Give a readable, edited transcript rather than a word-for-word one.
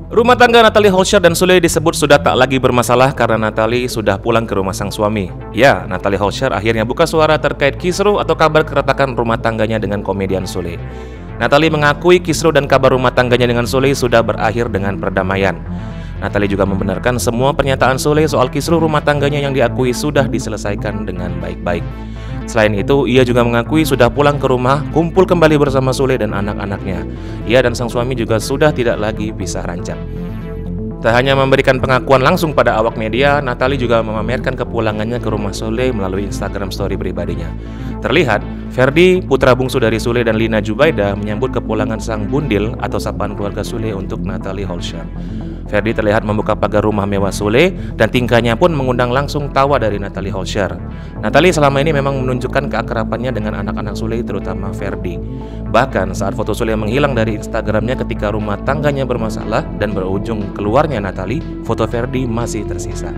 Rumah tangga Natalie Holscher dan Sule disebut sudah tak lagi bermasalah karena Natalie sudah pulang ke rumah sang suami. Ya, Natalie Holscher akhirnya buka suara terkait kisruh atau kabar keretakan rumah tangganya dengan komedian Sule. Natalie mengakui kisruh dan kabar rumah tangganya dengan Sule sudah berakhir dengan perdamaian. Natalie juga membenarkan semua pernyataan Sule soal kisruh rumah tangganya yang diakui sudah diselesaikan dengan baik-baik. Selain itu, ia juga mengakui sudah pulang ke rumah, kumpul kembali bersama Sule dan anak-anaknya. Ia dan sang suami juga sudah tidak lagi pisah ranjang. Tak hanya memberikan pengakuan langsung pada awak media, Natalie juga memamerkan kepulangannya ke rumah Sule melalui Instagram story pribadinya. Terlihat, Ferdi, putra bungsu dari Sule dan Lina Jubaida, menyambut kepulangan sang bundil atau sapaan keluarga Sule untuk Natalie Holscher. Ferdi terlihat membuka pagar rumah mewah Sule dan tingkahnya pun mengundang langsung tawa dari Natalie Holscher. Natalie selama ini memang menunjukkan keakrabannya dengan anak-anak Sule, terutama Ferdi. Bahkan saat foto Sule menghilang dari Instagramnya ketika rumah tangganya bermasalah dan berujung keluarnya Natalie, foto Ferdi masih tersisa.